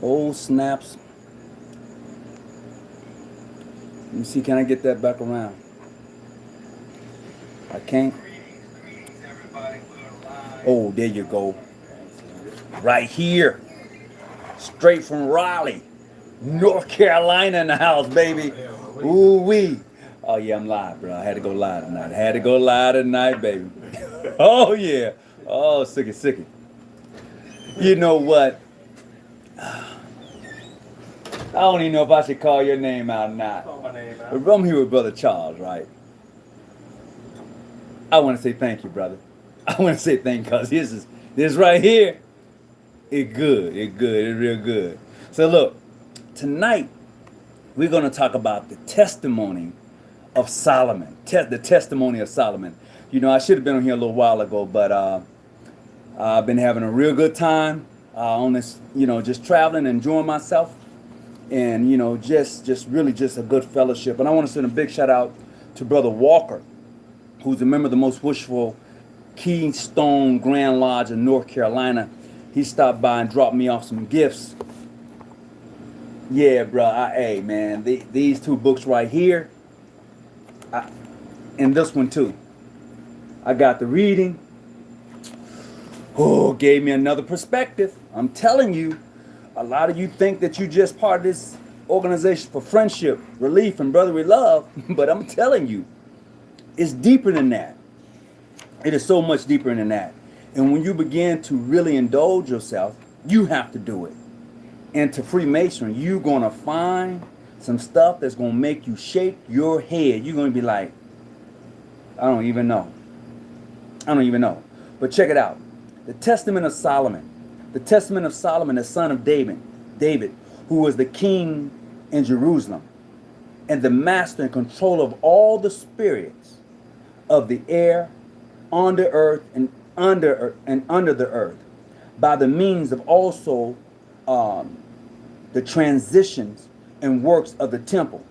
Oh, snaps. Let me see, can I get that back around? I can't. Greetings, everybody. We're live. Oh, there you go. Right here. Straight from Raleigh, North Carolina in the house, baby. Ooh wee. Oh yeah, I'm live, bro. I had to go live tonight. I had to go live tonight, baby. Oh yeah. Oh, sicky, sicky. You know what? I don't even know if I should call your name out or not. Call my name But out. I'm here with Brother Charles, right? I want to say thank you, brother. I want to say thank you because this right here, it good. It good. It real good. So look, tonight we're going to talk about the testimony of Solomon. The testimony of Solomon. You know, I should have been on here a little while ago, but I've been having a real good time on this, just traveling, enjoying myself, and, just really just a good fellowship. And I want to send a big shout out to Brother Walker, who's a member of the most wishful Keystone Grand Lodge in North Carolina. He stopped by and dropped me off some gifts. Yeah, bro. Hey, man, these two books right here, and this one too. I got the reading. Oh, gave me another perspective. I'm telling you, a lot of you think that you just part of this organization for friendship, relief, and brotherly love, but I'm telling you, it's deeper than that. It is so much deeper than that. And when you begin to really indulge yourself, you have to do it. And to Freemasonry, you're going to find some stuff that's going to make you shake your head. You're going to be like, I don't even know. I don't even know. But check it out. The Testament of Solomon. The Testament of Solomon, the son of David, who was the king in Jerusalem and the master and control of all the spirits of the air, on the earth, and under the earth, by the means of also the transitions and works of the temple,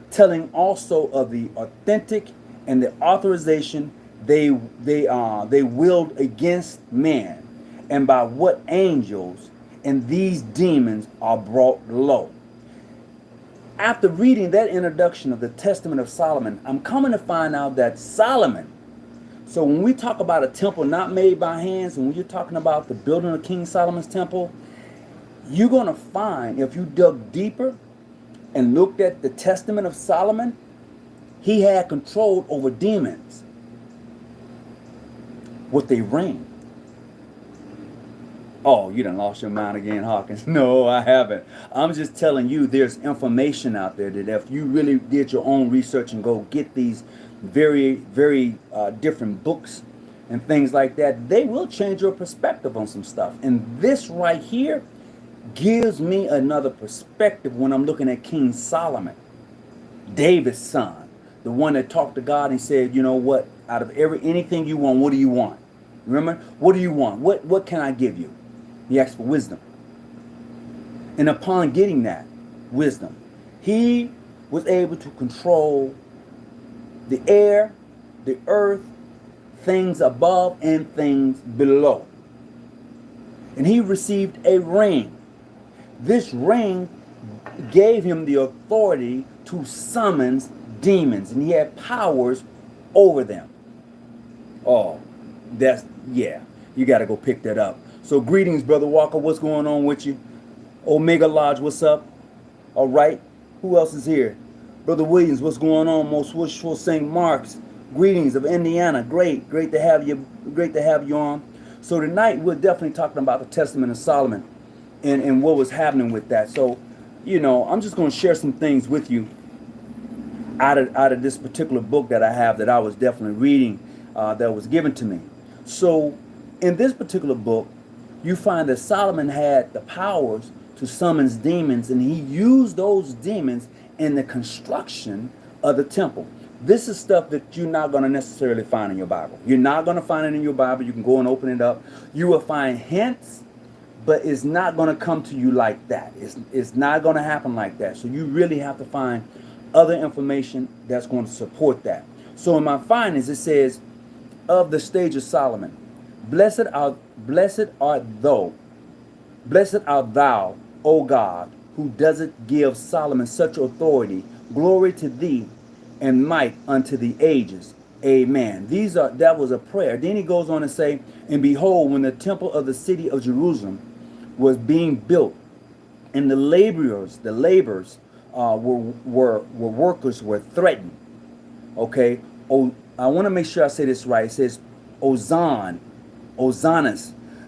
telling also of the authentic and the authorization they willed against man, and by what angels and these demons are brought low. After reading that introduction of the Testament of Solomon, I'm coming to find out that Solomon, so when we talk about a temple not made by hands, and when you're talking about the building of King Solomon's temple, you're going to find, if you dug deeper and looked at the Testament of Solomon, he had control over demons with their ring. Oh, you done lost your mind again, Hawkins. No, I haven't. I'm just telling you there's information out there that if you really did your own research and go get these very, very different books and things like that, they will change your perspective on some stuff. And this right here gives me another perspective when I'm looking at King Solomon, David's son, the one that talked to God and said, you know what, out of anything you want, what do you want? Remember, what do you want? What can I give you? He asked for wisdom. And upon getting that wisdom, he was able to control the air, the earth, things above and things below. And he received a ring. This ring gave him the authority to summon demons, and he had powers over them. Oh, yeah, you got to go pick that up. So greetings, Brother Walker. What's going on with you? Omega Lodge, what's up? All right. Who else is here? Brother Williams, what's going on? Most wishful St. Mark's. Greetings of Indiana. Great to have you. Great to have you on. So tonight we're definitely talking about the Testament of Solomon and what was happening with that. So, I'm just going to share some things with you out of this particular book that I have that I was definitely reading that was given to me. So in this particular book, you find that Solomon had the powers to summon demons, and he used those demons in the construction of the temple. This is stuff that you're not going to necessarily find in your Bible. You're not going to find it in your Bible. You can go and open it up. You will find hints, but it's not going to come to you like that. It's not going to happen like that. So you really have to find other information that's going to support that. So in my findings, it says, of the stage of Solomon, blessed art thou O God, who doesn't give Solomon such authority. Glory to thee and might unto the ages. Amen. That was a prayer. Then he goes on to say, and behold, when the temple of the city of Jerusalem was being built, and the laborers were workers were threatened. Okay. Oh, I want to make sure I say this right. It says, Ozanus,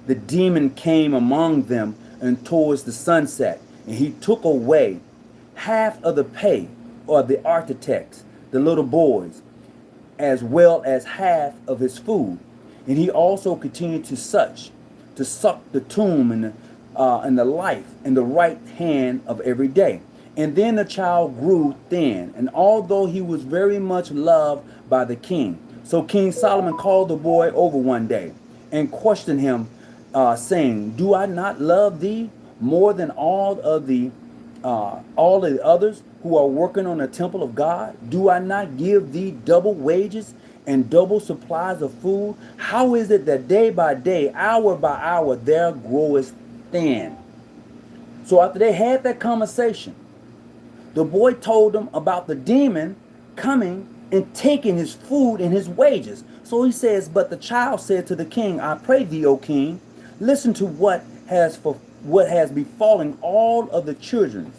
the demon came among them and towards the sunset, and he took away half of the pay of the architects, the little boys, as well as half of his food. And he also continued to suck the tomb and the life in the right hand of every day. And then the child grew thin, and although he was very much loved by the king, so King Solomon called the boy over one day and questioned him, saying, "Do I not love thee more than all of the others who are working on the temple of God? Do I not give thee double wages and double supplies of food? How is it that day by day, hour by hour, thou growest thin?" So after they had that conversation, the boy told them about the demon coming and taking his food and his wages. So he says, but the child said to the king, I pray thee, O king, listen to what has befallen all of the children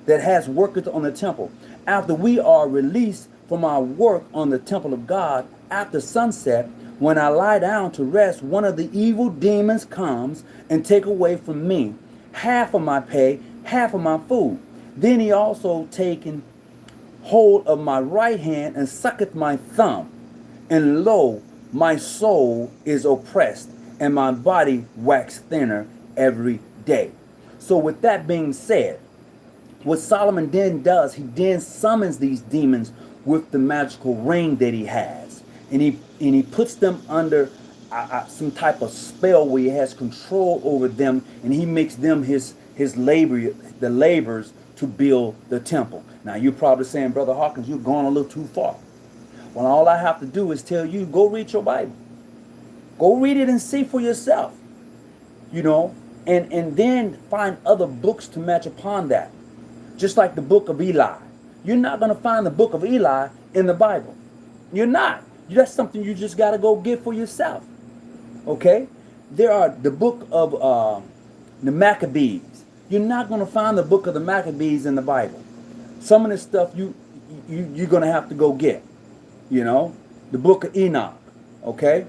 that has worked on the temple. After we are released from our work on the temple of God, after sunset, when I lie down to rest, one of the evil demons comes and take away from me half of my pay, half of my food. Then he also taken hold of my right hand and sucketh my thumb. And lo, my soul is oppressed, and my body waxed thinner every day. So with that being said, what Solomon then does, he then summons these demons with the magical ring that he has. And he puts them under some type of spell where he has control over them, and he makes them the laborers to build the temple. Now you're probably saying, Brother Hawkins, you're going a little too far. Well, all I have to do is tell you, go read your Bible. Go read it and see for yourself. And then find other books to match upon that. Just like the book of Eli. You're not going to find the book of Eli in the Bible. You're not. That's something you just got to go get for yourself. Okay? There are the book of the Maccabees. You're not going to find the book of the Maccabees in the Bible. Some of this stuff you're going to have to go get. The book of Enoch. Okay?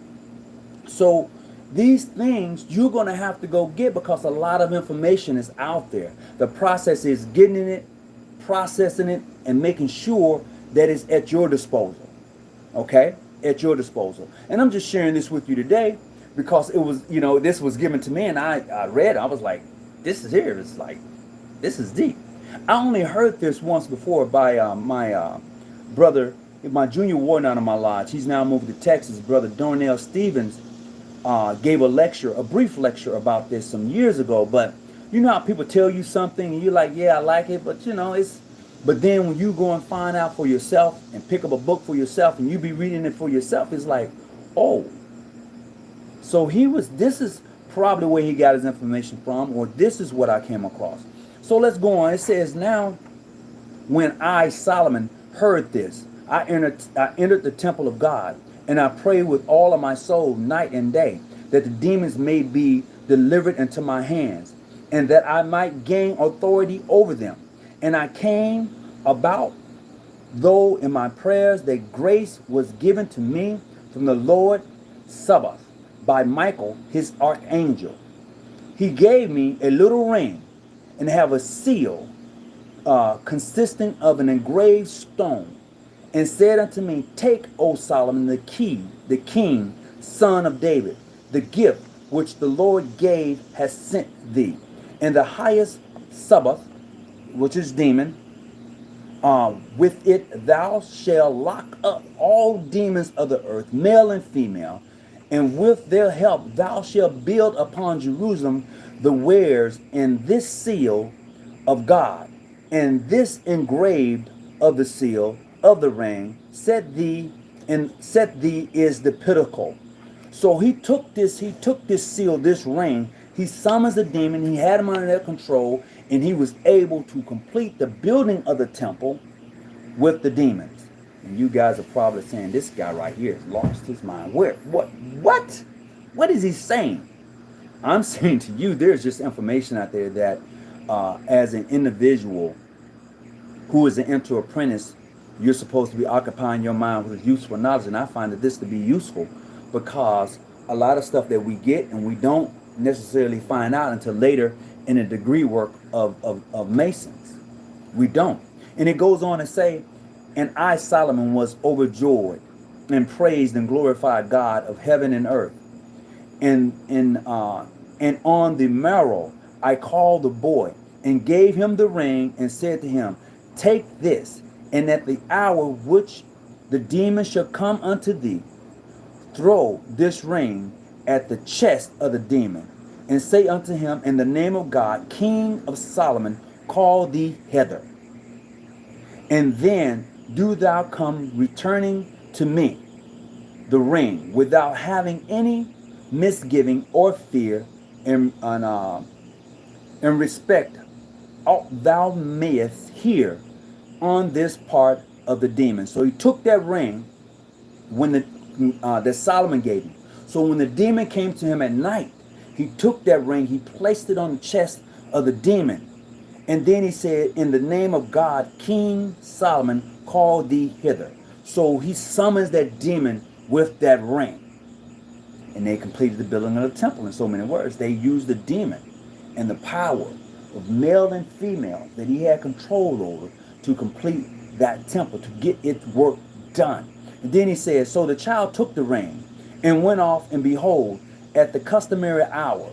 So these things you're going to have to go get because a lot of information is out there. The process is getting it, processing it, and making sure that it's at your disposal. Okay? At your disposal. And I'm just sharing this with you today because it was, this was given to me and I read it. I was like, this is here. It's like, this is deep. I only heard this once before by my brother, my junior warden out of my lodge. He's now moved to Texas. Brother Darnell Stevens gave a brief lecture about this some years ago. But you know how people tell you something and you're like, yeah, I like it, but but then when you go and find out for yourself and pick up a book for yourself and you be reading it for yourself, it's like, oh, so this is probably where he got his information from, or this is what I came across. So let's go on. It says, now when I, Solomon, heard this, I entered the temple of God, and I prayed with all of my soul night and day, that the demons may be delivered into my hands, and that I might gain authority over them. And I came about, though in my prayers, that grace was given to me from the Lord Sabaoth by Michael, his archangel. He gave me a little ring and have a seal consisting of an engraved stone, and said unto me, take, O Solomon, the king, son of David, the gift which the Lord gave has sent thee. And the highest Sabaoth, which is demon, with it thou shalt lock up all demons of the earth, male and female, and with their help thou shalt build upon Jerusalem the wares, and this seal of God, and this engraved of the seal of the ring, set thee is the pinnacle. So he took this seal, this ring, He summons the demon. He had him under their control, and he was able to complete the building of the temple with the demons. And you guys are probably saying, this guy right here has lost his mind. Where? What? What is he saying? I'm saying to you, there's just information out there that as an individual who is an enter apprentice, you're supposed to be occupying your mind with useful knowledge. And I find that this to be useful because a lot of stuff that we get and we don't necessarily find out until later in the degree work of Masons. We don't. And it goes on to say, and I, Solomon, was overjoyed and praised and glorified God of heaven and earth. And on the morrow I called the boy and gave him the ring and said to him, take this, and at the hour which the demon shall come unto thee, throw this ring at the chest of the demon, and say unto him, in the name of God, King of Solomon, call thee hither. And then do thou come returning to me the ring without having any misgiving or fear, and respect thou mayest hear on this part of the demon. So he took that ring when that Solomon gave him. So when the demon came to him at night, he took that ring, he placed it on the chest of the demon, and then he said, in the name of God, King Solomon, call thee hither. So he summons that demon with that ring. And they completed the building of the temple. In so many words, they used the demon and the power of male and female that he had control over to complete that temple, to get its work done. And then he says, so the child took the ring and went off, and behold, at the customary hour,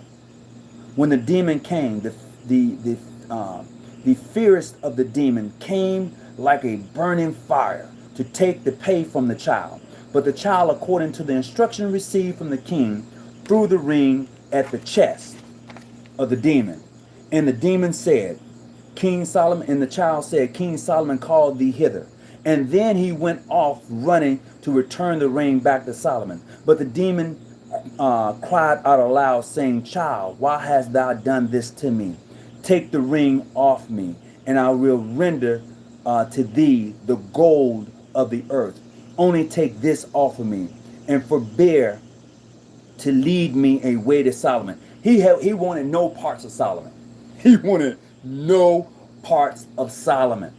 when the demon came, the fiercest of the demon came like a burning fire to take the pay from the child. But the child, according to the instruction received from the king, threw the ring at the chest of the demon. And the demon said, King Solomon, and the child said, King Solomon called thee hither. And then he went off running to return the ring back to Solomon. But the demon cried out aloud, saying, child, why hast thou done this to me? Take the ring off me, and I will render to thee the gold of the earth. Only take this off of me, and forbear to lead me away to Solomon. He wanted no parts of Solomon. He wanted no parts of Solomon.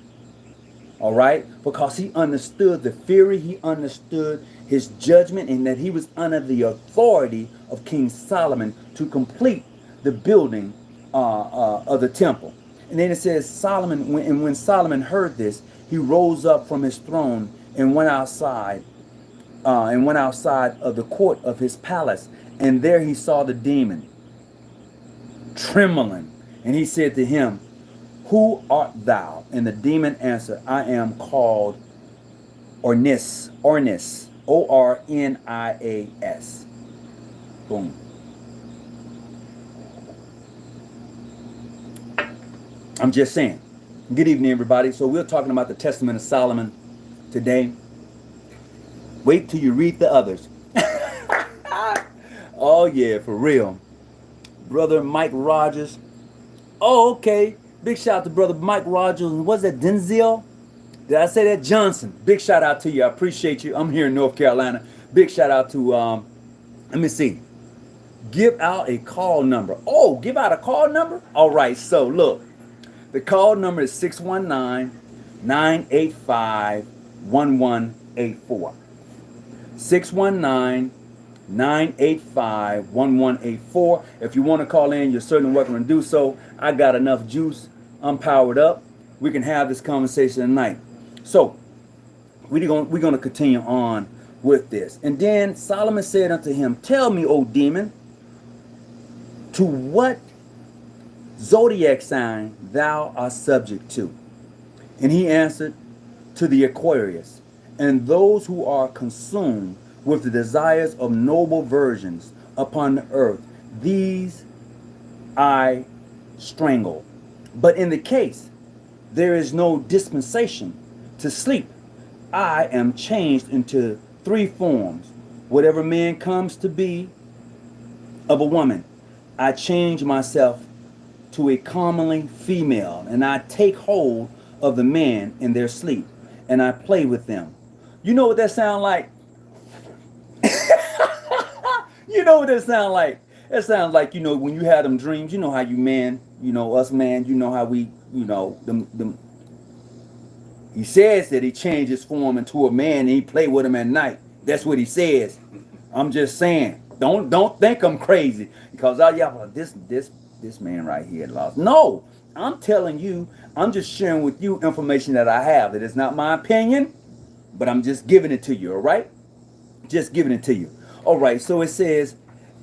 All right? Because he understood the fury, he understood his judgment, and that he was under the authority of King Solomon to complete the building of the temple. And then it says, Solomon, when Solomon heard this, he rose up from his throne and went outside of the court of his palace. And there he saw the demon trembling. And he said to him, who art thou? And the demon answered, I am called Ornis, Ornias. Boom. I'm just saying. Good evening, everybody. So we're talking about the Testament of Solomon today. Wait till you read the others. Oh, yeah, for real. Brother Mike Rogers. Oh, okay. Big shout out to Brother Mike Rogers. Was that Denzel? Did I say that? Johnson. Big shout out to you. I appreciate you. I'm here in North Carolina. Big shout out to, let me see. Give out a call number. Oh, give out a call number? All right. So, look. The call number is 619-985-1184. 619-985-1184. If you want to call in, you're certainly welcome to do so. I got enough juice. I'm powered up. We can have this conversation tonight. So, we're going to continue on with this. And then Solomon said unto him, tell me, O demon, to what zodiac sign thou art subject to? And he answered, to the Aquarius, and those who are consumed with the desires of noble virgins upon the earth, these I strangle. But in the case there is no dispensation to sleep, I am changed into three forms. Whatever man comes to be of a woman, I change myself to a commonly female, and I take hold of the men in their sleep, and I play with them. You know what that sound like? You know what that sound like? That sounds like, when you have them dreams, you know how you man, us man, you know how we, them. He says that he changed his form into a man and he play with him at night. That's what he says. I'm just saying. Don't think I'm crazy because this man right here lost. No, I'm telling you, I'm just sharing with you information that I have. That is not my opinion, but I'm just giving it to you. All right, just giving it to you. All right. So it says,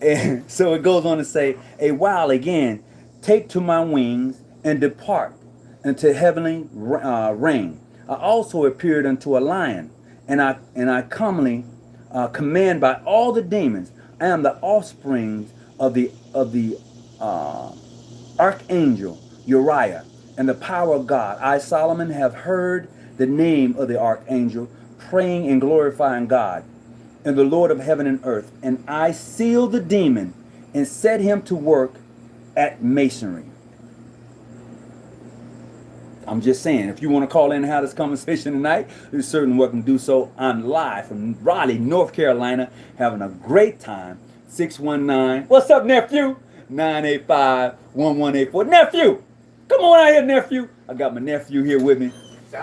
and so it goes on to say, a while again, take to my wings and depart into heavenly reign. I also appeared unto a lion, and I commonly command by all the demons. I am the offspring of the archangel Uriah, and the power of God. I, Solomon, have heard the name of the archangel, praying and glorifying God, and the Lord of heaven and earth. And I sealed the demon and set him to work at masonry. I'm just saying, if you want to call in and have this conversation tonight, you're certainly welcome to do so. I'm live from Raleigh, North Carolina, having a great time. 619, what's up, nephew? 985-1184. Nephew, come on out here, nephew. I got my nephew here with me. I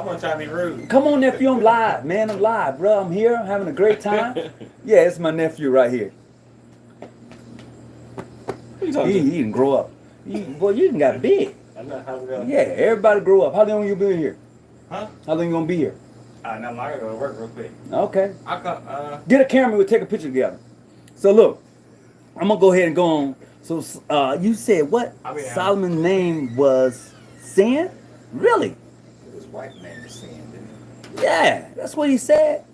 want to try to be rude. Come on, nephew, I'm live, man. I'm live, bro. I'm here. I'm having a great time. Yeah, it's my nephew right here. He didn't grow up. Boy, you done got big. Yeah, everybody grow up. How long you been here? Huh? How long you gonna be here? No, I gotta go to work real quick. Okay. I come, Get a camera. We'll take a picture together. So look, I'm gonna go ahead and go on. So you said what? Solomon's name was Sin? Really? His wife name is Sin, didn't Yeah, that's what he said.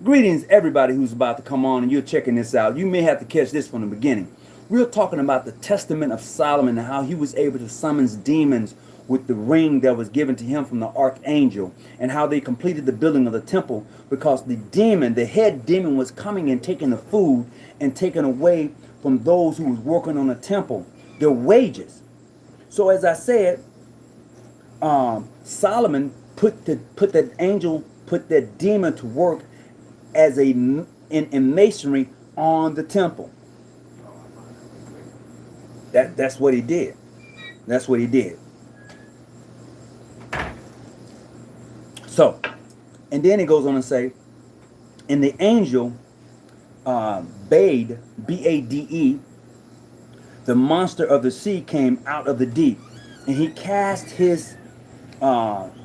Greetings, everybody who's about to come on and you're checking this out. You may have to catch this from the beginning. We're talking about the testament of Solomon and how he was able to summon demons with the ring that was given to him from the archangel, and how they completed the building of the temple because the head demon was coming and taking the food and taking away from those who was working on the temple their wages. So as I said, Solomon put that demon to work as in masonry on the temple. That's what he did. That's what he did. So, and then he goes on to say, and the angel bade, B-A-D-E, the monster of the sea came out of the deep, and he cast his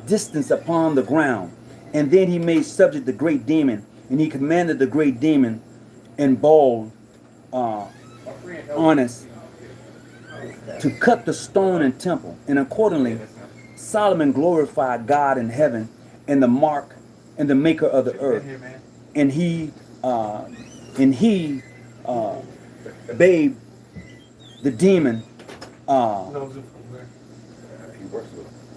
distance upon the ground, and then he made subject the great demon, and he commanded the great demon in bold honest to cut the stone and temple. And accordingly, Solomon glorified God in heaven and the mark and the maker of the earth. And he bade the demon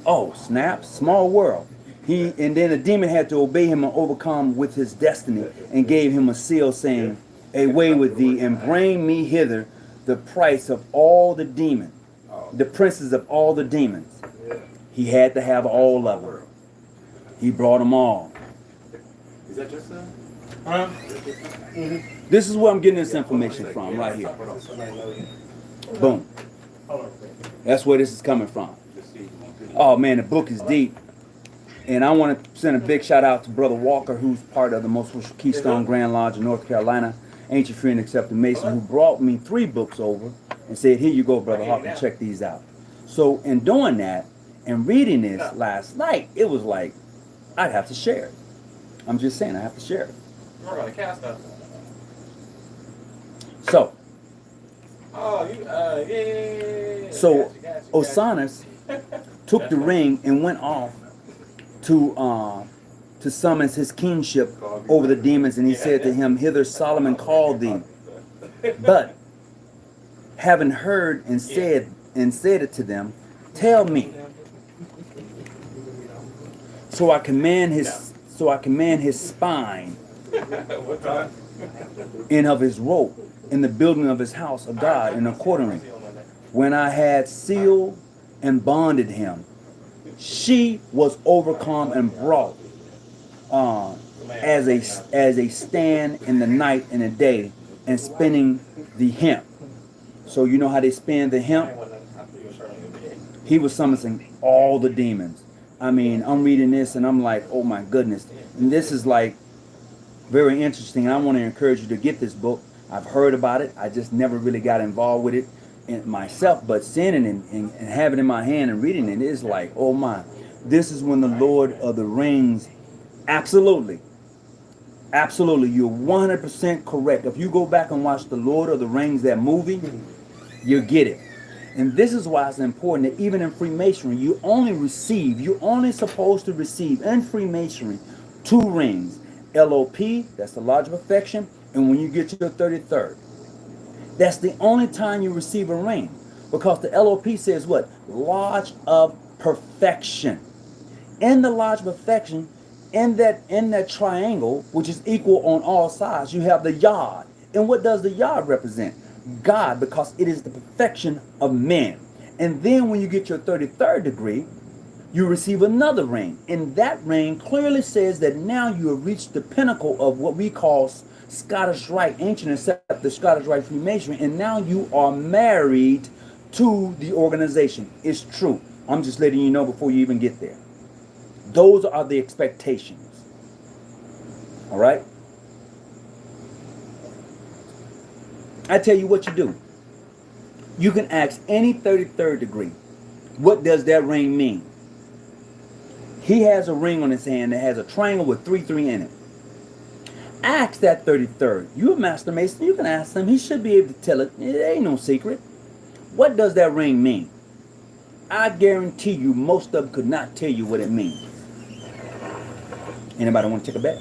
oh snap, small world. And then the demon had to obey him and overcome with his destiny, and gave him a seal, saying, away with thee, and bring me hither the price of all the demons, the princes of all the demons. He had to have all of them. He brought them all. Is that your son? Huh? This is where I'm getting this information from, right here. Boom. That's where this is coming from. Oh man, the book is deep. And I want to send a big shout out to Brother Walker, who's part of the Most Social Keystone Grand Lodge in North Carolina, Ancient Free and Accepted Mason, who brought me 3 books over and said, here you go, Brother Hawkins, check these out. So in doing that and reading this last night, it was like, I'd have to share it. I'm just saying, I have to share it. We're going to cast up. So. Oh, yeah. So Osiris took the ring and went off to summon his kingship over the demons, and he said to him, hither Solomon called thee, but having heard and said it to them, tell me. So I command his spine and of his rope, in the building of his house of God, and accordingly, when I had sealed and bonded him, she was overcome and brought as a stand in the night and the day, and spinning the hemp. So you know how they spin the hemp? He was summoning all the demons. I mean, I'm reading this and I'm like, oh my goodness. And this is like very interesting. I want to encourage you to get this book. I've heard about it. I just never really got involved with it myself. But seeing it and having it in my hand and reading it is like, oh my. This is when the Lord of the Rings, absolutely, you're 100% correct. If you go back and watch the Lord of the Rings, that movie, you get it. And this is why it's important that even in Freemasonry, you're only supposed to receive in Freemasonry 2 rings. LOP, that's the Lodge of Affection, and when you get your 33rd. That's the only time you receive a ring. Because the LOP says what? Lodge of Perfection. In the Lodge of Affection, in that triangle, which is equal on all sides, you have the yod. And what does the yod represent? God, because it is the perfection of men. And then when you get your 33rd degree, you receive another ring. And that ring clearly says that now you have reached the pinnacle of what we call Scottish Rite, ancient except the Scottish Rite Freemasonry. And now you are married to the organization. It's true. I'm just letting you know before you even get there. Those are the expectations. All right? I tell you what you do. You can ask any 33rd degree, what does that ring mean? He has a ring on his hand that has a triangle with 3 in it. Ask that 33rd. You're a Master Mason. You can ask him. He should be able to tell it. It ain't no secret. What does that ring mean? I guarantee you most of them could not tell you what it means. Anybody want to take a bet?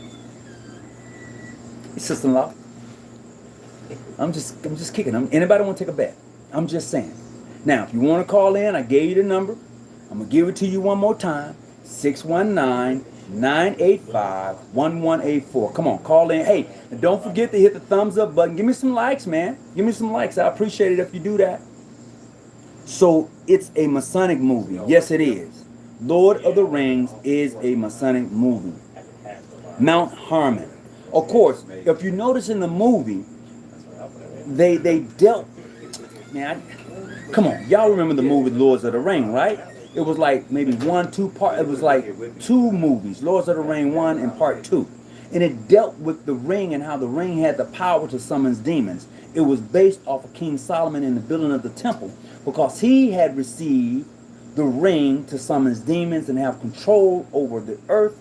Sister-in-law. I'm just kicking them. Anybody want to take a bet? I'm just saying. Now, if you want to call in, I gave you the number. I'm going to give it to you one more time. 619-985-1184. Come on, call in. Hey, and don't forget to hit the thumbs up button. Give me some likes, man. Give me some likes. I appreciate it if you do that. So, it's a Masonic movie. Yes, it is. Lord of the Rings is a Masonic movie. Mount Harmon. Of course, if you notice in the movie, they dealt, man, come on, y'all remember the movie Lords of the Ring, right? It was like maybe 2 part. It was like 2 movies, Lords of the Ring 1 and part 2, and it dealt with the ring and how the ring had the power to summon demons. It was based off of King Solomon in the building of the temple, because he had received the ring to summon demons and have control over the earth,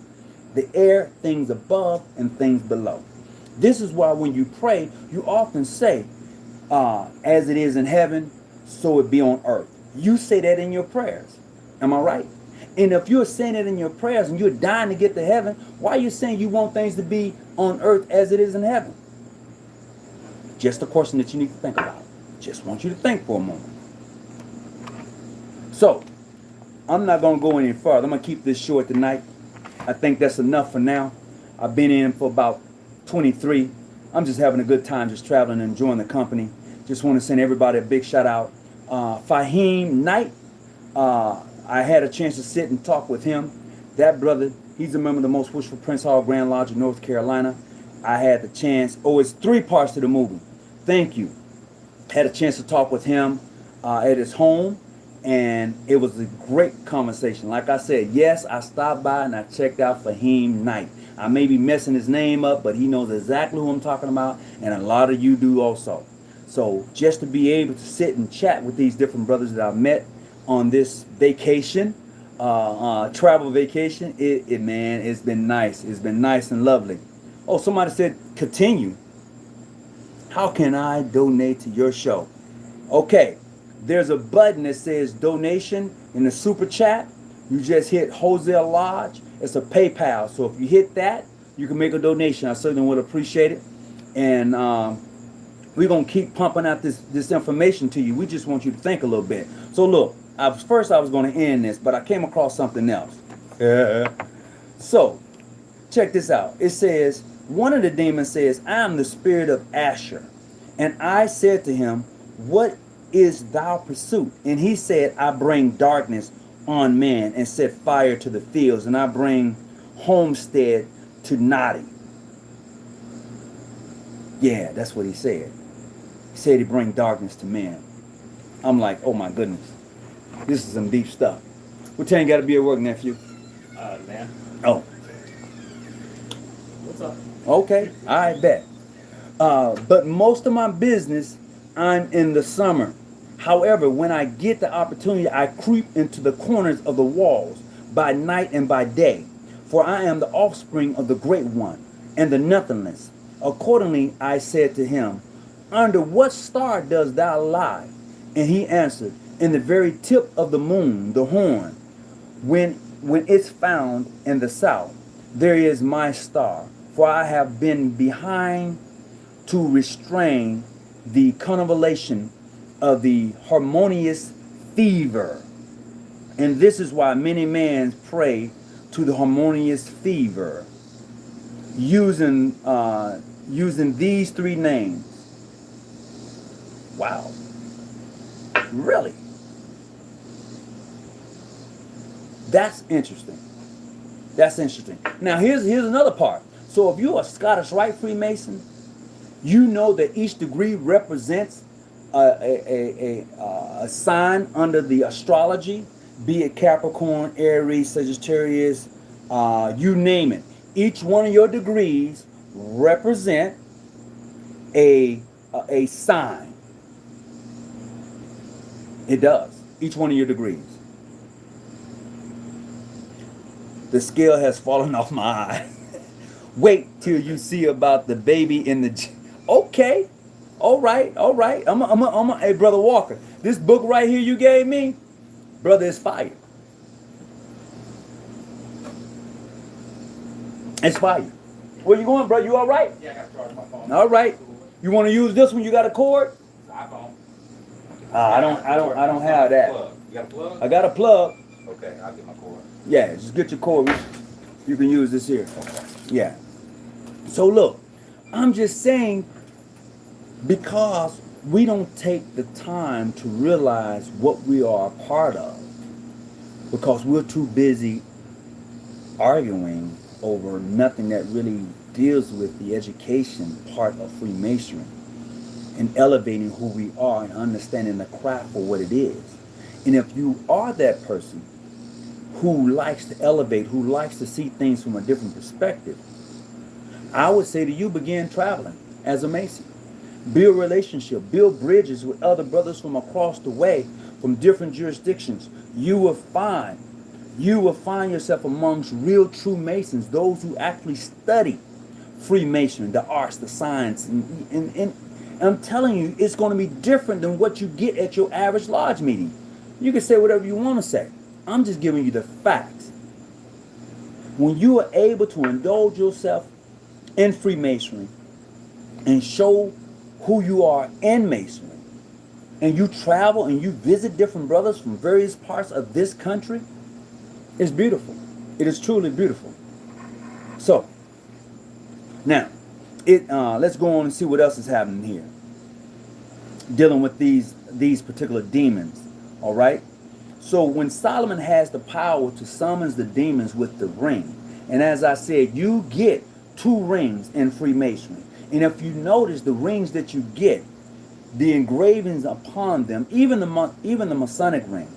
the air, things above and things below. This is why when you pray, you often say, as it is in heaven, so it be on earth. You say that in your prayers. Am I right? And if you're saying it in your prayers and you're dying to get to heaven, why are you saying you want things to be on earth as it is in heaven? Just a question that you need to think about. Just want you to think for a moment. So, I'm not going to go any further. I'm going to keep this short tonight. I think that's enough for now. I've been in for about 23. I'm just having a good time, just traveling and enjoying the company. Just want to send everybody a big shout out. Fahim Knight, I had a chance to sit and talk with him. That brother, he's a member of the Most Wishful Prince Hall Grand Lodge of North Carolina. I had the chance, it's 3 parts to the movie. Thank you. Had a chance to talk with him at his home. And it was a great conversation. Like I said, yes, I stopped by and I checked out Fahim Knight. I may be messing his name up, but he knows exactly who I'm talking about, and a lot of you do also. So just to be able to sit and chat with these different brothers that I've met on this vacation, travel vacation, man, it's been nice. It's been nice and lovely. Oh, somebody said continue. How can I donate to your show? Okay. There's a button that says donation in the super chat. You just hit Hosea Lodge. It's a PayPal. So if you hit that, you can make a donation. I certainly would appreciate it. And we're going to keep pumping out this information to you. We just want you to think a little bit. So look, first I was going to end this, but I came across something else. So check this out. It says, one of the demons says, I am the spirit of Asher, And I said to him, what is thou pursuit? And he said, I bring darkness on men and set fire to the fields, and I bring homestead to Noddy. Yeah, that's what he said. He said he bring darkness to men. I'm like, oh my goodness. This is some deep stuff. What time you got to be at work, nephew? Man. Oh, What's up? okay. I bet. But most of my business, I'm in the summer. However, when I get the opportunity, I creep into the corners of the walls by night and by day. For I am the offspring of the Great One and the Nothingness. Accordingly, I said to him, under what star dost thou lie? And he answered, in the very tip of the moon, the horn. When it's found in the south, there is my star. For I have been behind to restrain the convolation of the harmonious fever. And this is why many men pray to the harmonious fever, using these three names. Wow. Really? That's interesting. That's interesting. Now here's another part. So if you're a Scottish Rite Freemason, you know that each degree represents a sign under the astrology, be it Capricorn, Aries, Sagittarius, you name it. Each one of your degrees represent a sign. It does. Each one of your degrees. The scale has fallen off my eye. Wait till you see about the baby in the... Okay. All right. Hey, Brother Walker, this book right here you gave me, brother, is fire. It's fire. Where you going, brother? You all right? Yeah, I got to charge my phone. All right. You want to use this one? You got a cord? iPhone. I don't have that. Plug. You got a plug? I got a plug. Okay, I'll get my cord. Yeah, just get your cord. You can use this here. Yeah. So look, I'm just saying, because we don't take the time to realize what we are a part of, because we're too busy arguing over nothing that really deals with the education part of Freemasonry and elevating who we are and understanding the craft for what it is. And if you are that person who likes to elevate, who likes to see things from a different perspective, I would say to you, begin traveling as a Mason. Build relationship, build bridges with other brothers from across the way, from different jurisdictions. You will find yourself amongst real true Masons, those who actually study Freemasonry, the arts, the science, and I'm telling you, it's going to be different than what you get at your average lodge meeting. You can say whatever you want to say. I'm just giving you the facts. When you are able to indulge yourself in Freemasonry and show who you are in Masonry, and you travel and you visit different brothers from various parts of this country, it's beautiful. It is truly beautiful. So, now, let's go on and see what else is happening here. Dealing with these particular demons, all right? So when Solomon has the power to summon the demons with the ring, and as I said, you get 2 rings in Freemasonry. And if you notice the rings that you get, the engravings upon them, even the Masonic ring,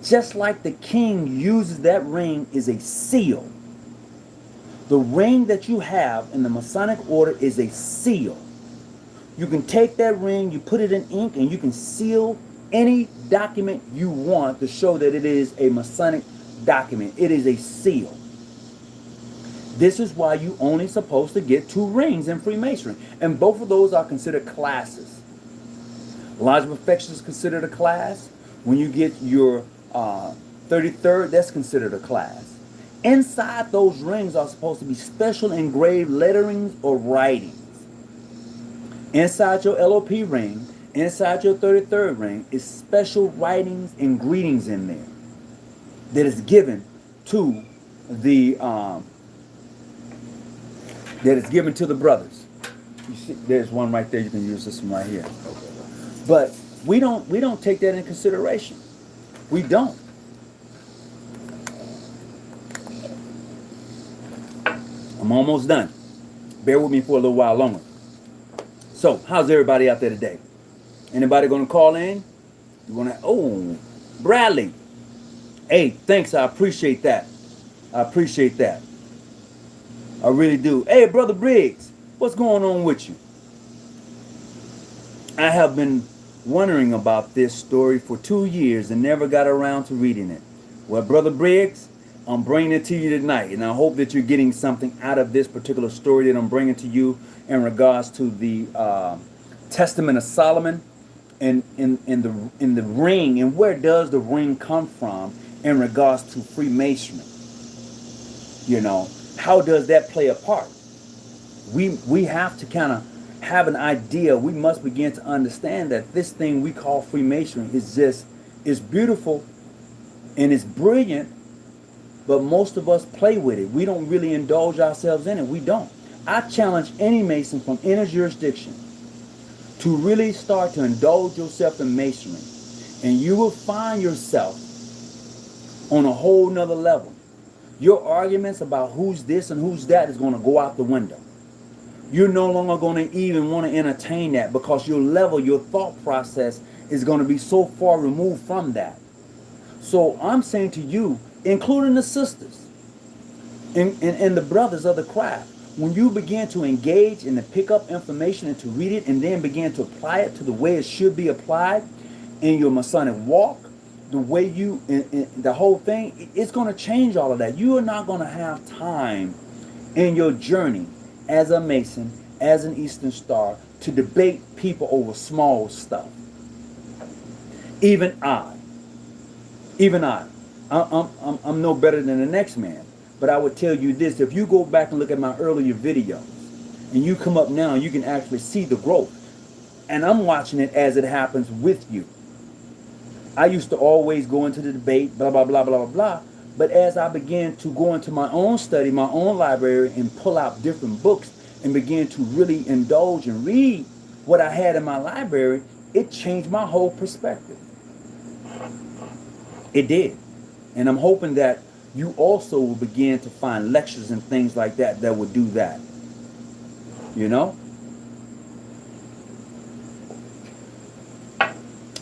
just like the king uses that ring is a seal. The ring that you have in the Masonic order is a seal. You can take that ring, you put it in ink, and you can seal any document you want to show that it is a Masonic document. It is a seal. This is why you only supposed to get 2 rings in Freemasonry. And both of those are considered classes. Lodge of Perfection is considered a class. When you get your 33rd, that's considered a class. Inside those rings are supposed to be special engraved letterings or writings. Inside your LOP ring, inside your 33rd ring, is special writings and greetings in there that is given to the brothers. You see, there's one right there. You can use this one right here. But we don't take that in consideration. We don't. I'm almost done. Bear with me for a little while longer. So, how's everybody out there today? Anybody gonna call in? You wanna? Oh, Bradley. Hey, thanks. I appreciate that. I appreciate that. I really do. Hey, Brother Briggs, what's going on with you? I have been wondering about this story for 2 years and never got around to reading it. Well, Brother Briggs, I'm bringing it to you tonight, and I hope that you're getting something out of this particular story that I'm bringing to you in regards to the Testament of Solomon and in the ring, and where does the ring come from in regards to Freemasonry? You know, how does that play a part? We have to kind of have an idea. We must begin to understand that this thing we call Freemasonry is beautiful and it's brilliant, but most of us play with it. We don't really indulge ourselves in it. We don't. I challenge any Mason from any jurisdiction to really start to indulge yourself in Masonry, and you will find yourself on a whole nother level. Your arguments about who's this and who's that is going to go out the window. You're no longer going to even want to entertain that, because your level, your thought process is going to be so far removed from that. So I'm saying to you, including the sisters and the brothers of the craft, when you begin to engage and to pick up information and to read it and then begin to apply it to the way it should be applied in your Masonic walk, the way you, the whole thing, it's going to change all of that. You are not going to have time in your journey as a Mason, as an Eastern Star, to debate people over small stuff. Even I'm no better than the next man. But I would tell you this: if you go back and look at my earlier videos, and you come up now, you can actually see the growth. And I'm watching it as it happens with you. I used to always go into the debate, blah, blah, blah, blah, blah, blah. But as I began to go into my own study, my own library, and pull out different books and begin to really indulge and read what I had in my library, it changed my whole perspective. It did. And I'm hoping that you also will begin to find lectures and things like that that would do that. You know?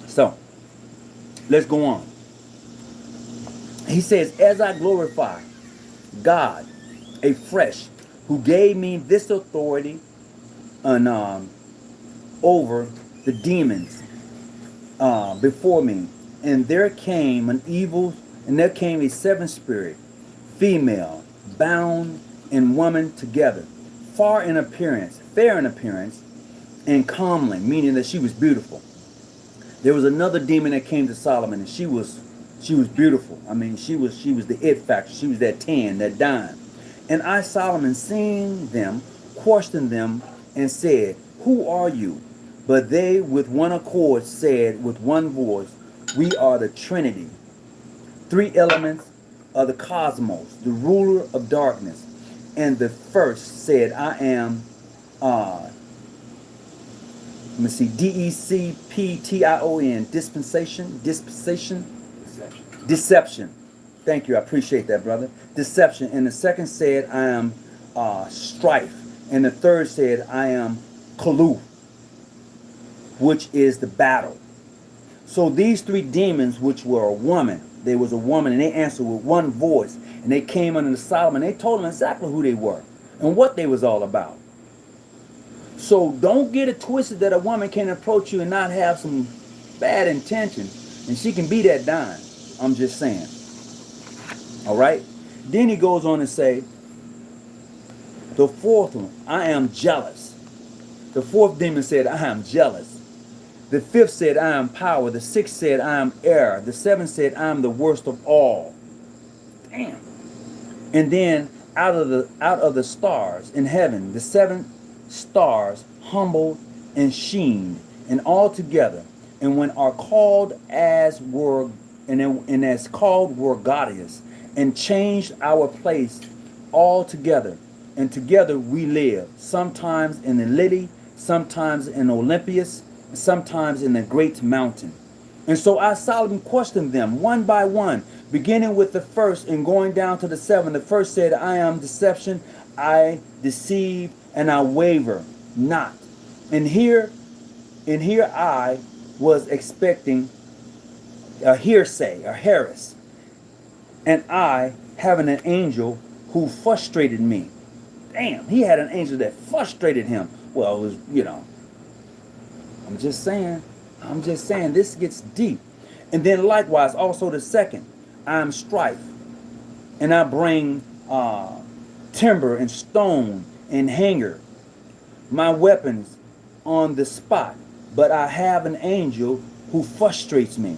So, let's go on. He says, as I glorify God afresh, who gave me this authority and over the demons before me, and there came a seventh spirit, female, bound and woman together, fair in appearance, and comely, meaning that she was beautiful. There was another demon that came to Solomon, and she was beautiful. I mean, she was the it factor. She was that 10, that dime. And I, Solomon, seeing them, questioned them, and said, who are you? But they with one accord said with one voice, we are the Trinity, 3 elements of the cosmos, the ruler of darkness. And the first said, I am, DECPTION, deception. Thank you, I appreciate that, brother. Deception. And the second said, I am strife. And the third said, I am Kalu, which is the battle. So these 3 demons, which were a woman, there was a woman, and they answered with one voice, and they came under Solomon. They told him exactly who they were and what they was all about. So don't get it twisted that a woman can approach you and not have some bad intentions, and she can be that dime. I'm just saying. All right. Then he goes on and say, the fourth one, I am jealous. The 4th demon said, I am jealous. The 5th said, I am power. The 6th said, I am air. The 7th said, I am the worst of all. Damn. And then out of the stars in heaven, the 7 stars humbled and sheened, and all together. And when are called as were, and as called were goddess, and changed our place all together. And together we live, sometimes in the lily, sometimes in Olympus, sometimes in the great mountain. And so I Solomon questioned them one by one, beginning with the first and going down to the seventh. The first said, I am deception, I deceive, and I waver not. And here I was expecting a hearsay, a heresy, and I having an angel who frustrated me. Damn, he had an angel that frustrated him. Well, it was, I'm just saying, this gets deep. And then likewise, also the second, I am strife, and I bring timber and stone and hanger, my weapons on the spot, but I have an angel who frustrates me.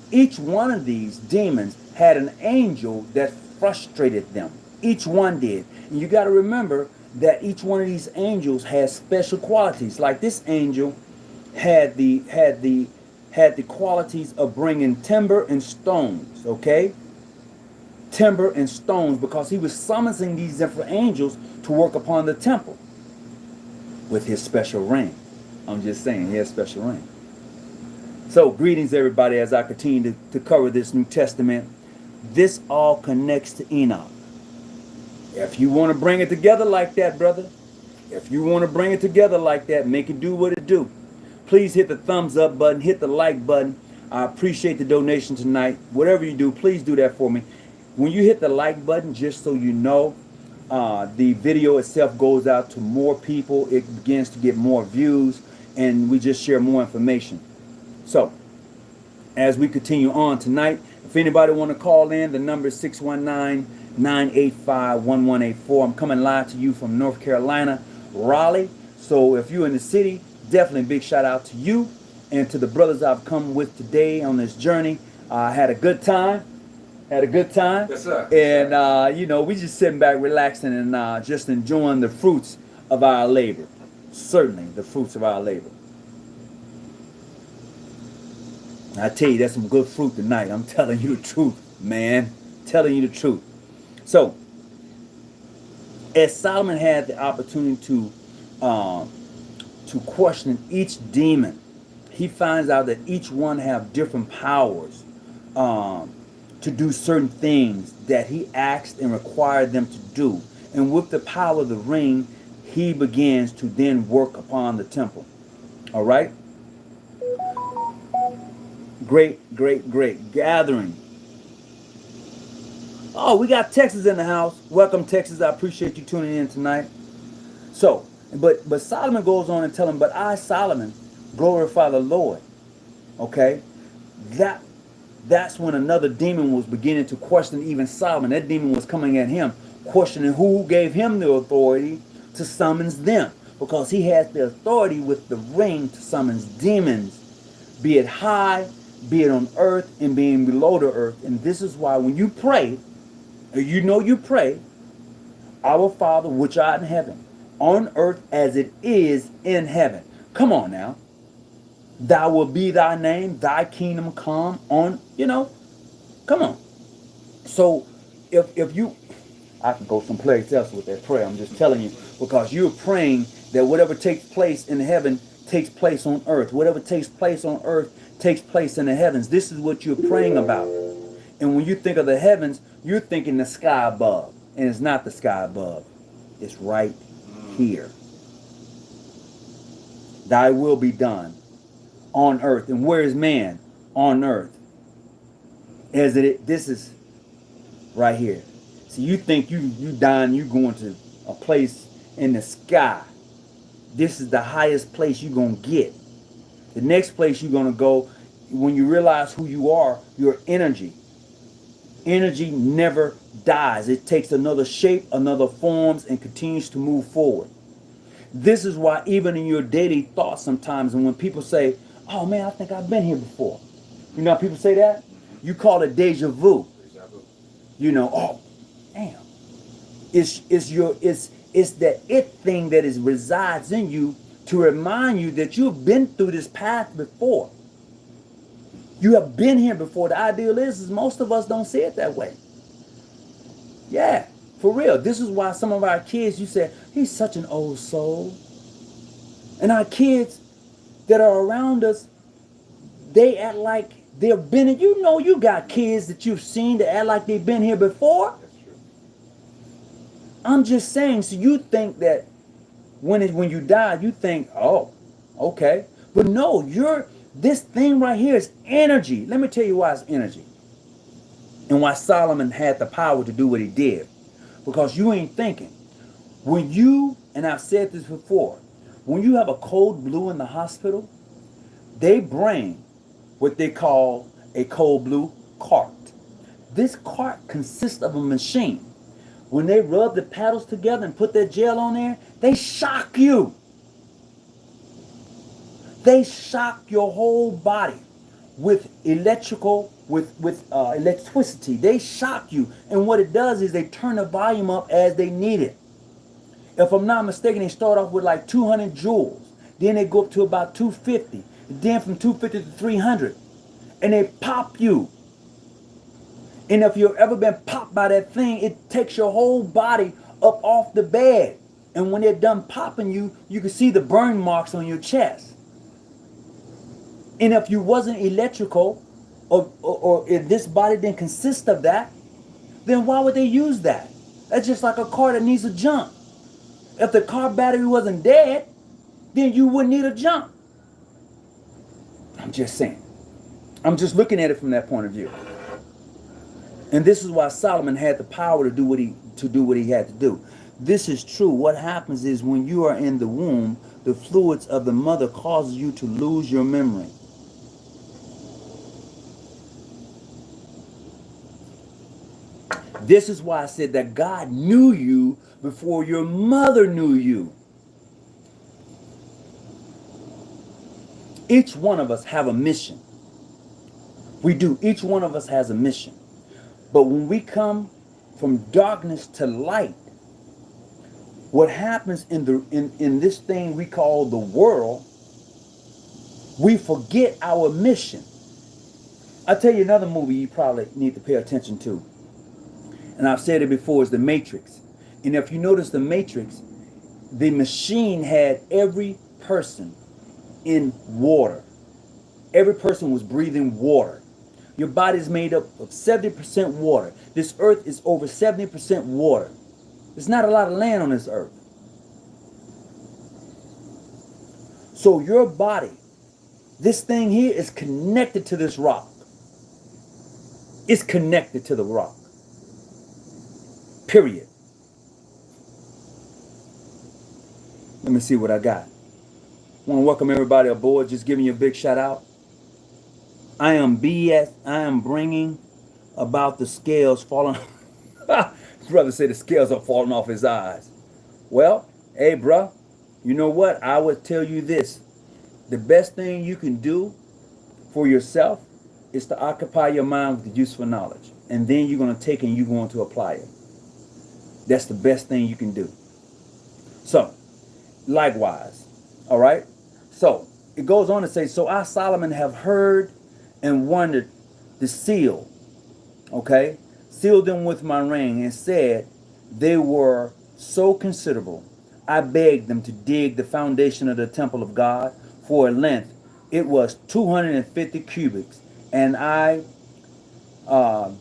Each one of these demons had an angel that frustrated them. Each one did. And you got to remember that each one of these angels has special qualities. Like this angel had the qualities of bringing timber and stones, okay? Timber and stones, because he was summoning these different angels to work upon the temple with his special ring. I'm just saying, he has special ring. So, greetings everybody as I continue to cover this New Testament. This all connects to Enoch. If you want to bring it together like that, brother, if you want to bring it together like that, make it do what it do. Please hit the thumbs up button, hit the like button. I appreciate the donation tonight. Whatever you do, please do that for me. When you hit the like button, just so you know, the video itself goes out to more people. It begins to get more views, and we just share more information. So, as we continue on tonight, if anybody want to call in, the number is 619-985-1184. I'm coming live to you from North Carolina, Raleigh. So if you're in the city, definitely big shout out to you and to the brothers I've come with today on this journey. I had a good time. Yes, sir. And, we just sitting back, relaxing, and just enjoying the fruits of our labor. Certainly the fruits of our labor. I tell you, that's some good fruit tonight. I'm telling you the truth, man. Telling you the truth. So, as Solomon had the opportunity to question each demon, he finds out that each one have different powers to do certain things that he asked and required them to do. And with the power of the ring, he begins to then work upon the temple. All right? Great gathering. Oh, we got Texas in the house. Welcome, Texas. I appreciate you tuning in tonight. So, but Solomon goes on and tell him, but I, Solomon, glorify the Lord. Okay? That's when another demon was beginning to question even Solomon. That demon was coming at him, questioning who gave him the authority to summons them. Because he has the authority with the ring to summons demons, be it high, be it on earth, and being below the earth. And this is why when you pray, you pray, our Father which art in heaven, on earth as it is in heaven. Come on now. Thy will be thy name, thy kingdom come on, come on. So if you, I can go someplace else with that prayer. I'm just telling you, because you're praying that whatever takes place in heaven takes place on earth. Whatever takes place on earth takes place in the heavens. This is what you're praying about. And when you think of the heavens, you're thinking the sky above. And it's not the sky above. It's right here. Thy will be done on earth. And where is man? On earth. This is right here. See, you think you dying, you going to a place in the sky. This is the highest place you're going to get. The next place you're going to go, when you realize who you are, your energy. Energy never dies. It takes another shape, another forms, and continues to move forward. This is why even in your daily thoughts sometimes, and when people say, oh man, I think I've been here before. You know how people say that? You call it deja vu. Oh, damn. It's that it thing that resides in you to remind you that you've been through this path before. You have been here before. The ideal is most of us don't see it that way. Yeah, for real. This is why some of our kids, you say, he's such an old soul. And our kids that are around us, they act like they've been in. You know, you got kids that you've seen that act like they've been here before. I'm just saying, so you think that when you die, you think, oh, okay. But no, this thing right here is energy. Let me tell you why it's energy. And why Solomon had the power to do what he did. Because you ain't thinking. When you, and I've said this before, when you have a cold blue in the hospital, they bring what they call a cold blue cart. This cart consists of a machine. When they rub the paddles together and put that gel on there, they shock you. They shock your whole body with electricity. They shock you. And what it does is they turn the volume up as they need it. If I'm not mistaken, they start off with like 200 joules. Then they go up to about 250. Then from 250 to 300. And they pop you. And if you've ever been popped by that thing, it takes your whole body up off the bed. And when they're done popping you, you can see the burn marks on your chest. And if you wasn't electrical, or if this body didn't consist of that, then why would they use that? That's just like a car that needs a jump. If the car battery wasn't dead, then you wouldn't need a jump. I'm just saying. I'm just looking at it from that point of view. And this is why Solomon had the power to do what he had to do. This is true. What happens is when you are in the womb, the fluids of the mother causes you to lose your memory. This is why I said that God knew you before your mother knew you. Each one of us have a mission. We do. Each one of us has a mission. But when we come from darkness to light, what happens in this thing we call the world, we forget our mission. I'll tell you another movie you probably need to pay attention to. And I've said it before, it's The Matrix. And if you notice The Matrix, the machine had every person in water. Every person was breathing water. Your body is made up of 70% water. This earth is over 70% water. There's not a lot of land on this earth. So your body, this thing here is connected to this rock. It's connected to the rock. Period. Let me see what I got. I want to welcome everybody aboard. Just giving you a big shout out. I am bringing about the scales falling. Brother said the scales are falling off his eyes. Well, hey, bruh, you know what? I would tell you this. The best thing you can do for yourself is to occupy your mind with useful knowledge. And then you're going to take and you're going to apply it. That's the best thing you can do. So, likewise, all right? So, it goes on to say, so I, Solomon, have heard and wondered the seal, okay? Sealed them with my ring and said they were so considerable. I begged them to dig the foundation of the temple of God for a length. It was 250 cubits, and I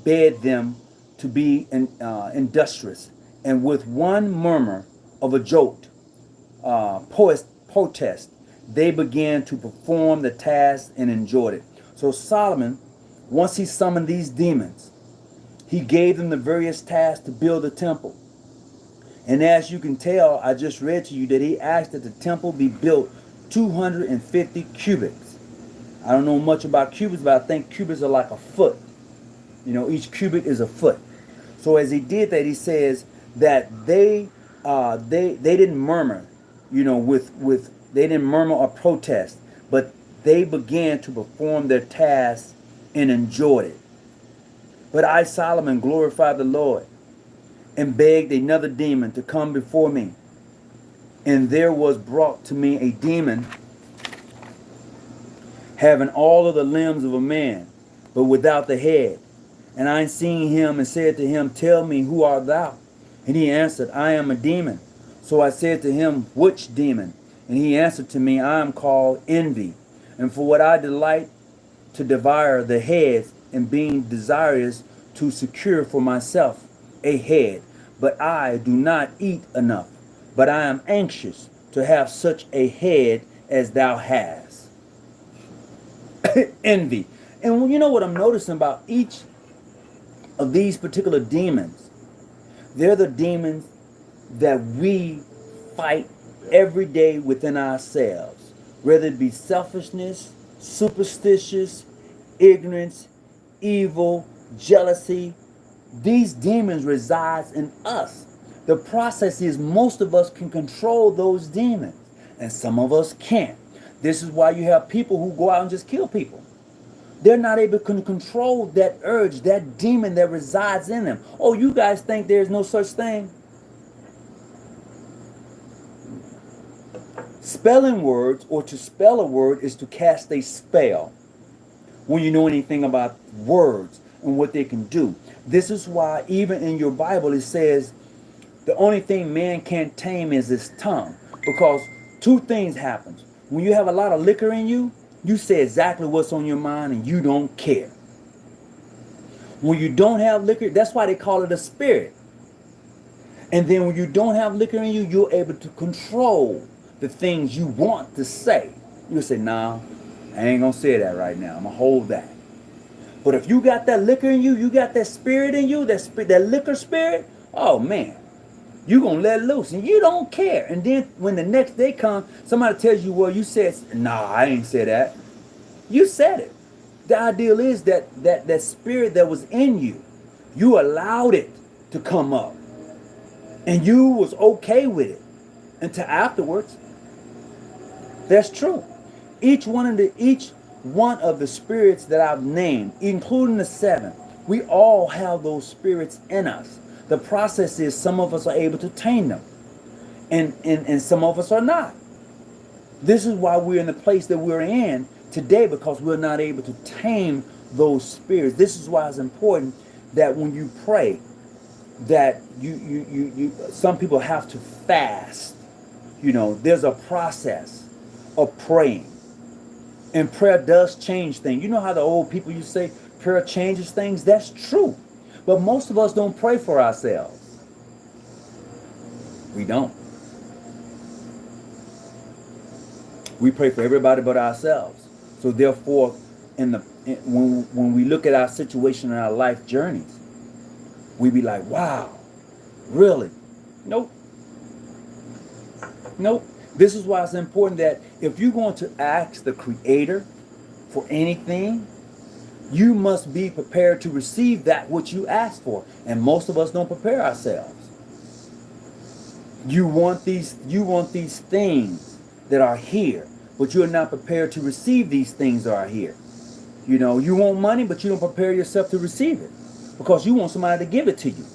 bade them to be industrious. And with one murmur of a jolt, protest, they began to perform the task and enjoyed it. So Solomon, once he summoned these demons, he gave them the various tasks to build the temple. And as you can tell, I just read to you that he asked that the temple be built 250 cubits. I don't know much about cubits, but I think cubits are like a foot. You know, each cubit is a foot. So as he did that, he says that they didn't murmur, you know, they didn't murmur or protest, but they began to perform their tasks and enjoyed it. But I, Solomon, glorified the Lord and begged another demon to come before me. And there was brought to me a demon having all of the limbs of a man, but without the head. And I seen him and said to him, tell me, who art thou? And he answered, I am a demon. So I said to him, which demon? And he answered to me, I am called envy. And for what I delight to devour the heads, and being desirous to secure for myself a head. But I do not eat enough. But I am anxious to have such a head as thou hast. Envy. And you know what I'm noticing about each of these particular demons? They're the demons that we fight every day within ourselves. Whether it be selfishness, superstitious, ignorance, evil, jealousy. These demons reside in us. The process is most of us can control those demons, and some of us can't. This is why you have people who go out and just kill people. They're not able to control that urge, that demon that resides in them. Oh, you guys think there's no such thing? Spelling words, or to spell a word, is to cast a spell. When you know anything about words and what they can do. This is why even in your Bible it says the only thing man can't tame is his tongue. Because two things happen. When you have a lot of liquor in you, you say exactly what's on your mind and you don't care. When you don't have liquor, that's why they call it a spirit. And then when you don't have liquor in you, you're able to control the things you want to say. You'll say, nah, I ain't gonna say that right now. I'm gonna hold that. But if you got that liquor in you, you got that spirit in you, that liquor spirit, oh man, you gonna let loose and you don't care. And then when the next day comes, somebody tells you, well, you said, nah, I ain't say that. You said it. The ideal is that spirit that was in you, you allowed it to come up. And you was okay with it until afterwards. That's true. Each one of the spirits that I've named, including the 7, we all have those spirits in us. The process is some of us are able to tame them, and some of us are not. This is why we're in the place that we're in today, because we're not able to tame those spirits. This is why it's important that when you pray, that you some people have to fast. You know, there's a process of praying. And prayer does change things. You know how the old people used to say prayer changes things? That's true. But most of us don't pray for ourselves. We don't. We pray for everybody but ourselves. So therefore, when we look at our situation in our life journeys, we be like, wow, really? Nope. Nope. This is why it's important that if you're going to ask the Creator for anything, you must be prepared to receive that which you ask for. And most of us don't prepare ourselves. You want these things that are here, but you're not prepared to receive these things that are here. You know, you want money, but you don't prepare yourself to receive it because you want somebody to give it to you.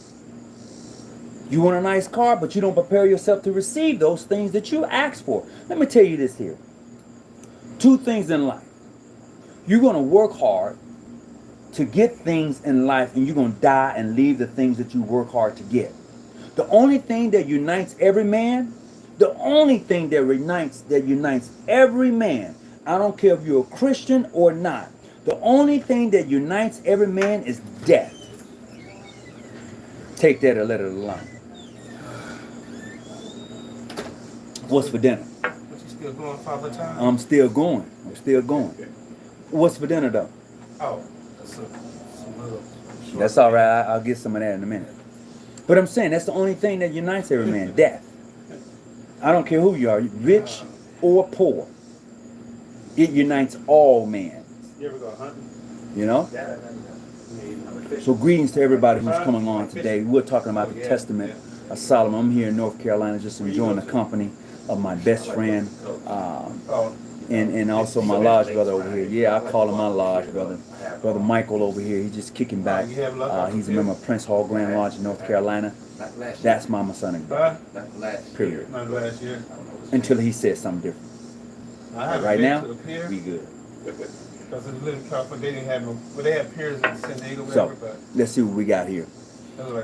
You want a nice car, but you don't prepare yourself to receive those things that you asked for. Let me tell you this here. 2 things in life. You're going to work hard to get things in life, and you're going to die and leave the things that you work hard to get. The only thing that unites every man, the only thing that unites every man, I don't care if you're a Christian or not, the only thing that unites every man is death. Take that or let it alone. What's for dinner? But you still going, Father Time? I'm still going. What's for dinner though? Oh, that's That's all right. I'll get some of that in a minute. But I'm saying that's the only thing that unites every man, death. I don't care who you are, rich or poor. It unites all men. You ever go hunting? You know? So greetings to everybody who's coming on today. We're talking about the Testament of Solomon. I'm here in North Carolina just enjoying the company of my best friend and also my lodge brother over here. Yeah, I call him my lodge brother. Brother Michael over here. He's just kicking back. He's a member of Prince Hall Grand Lodge in North Carolina. That's my Masonic brother. Period. Until he says something different. Right now, we good. Because in Little California, they didn't have no, well, they have piers in San Diego, So, let's see what we got here.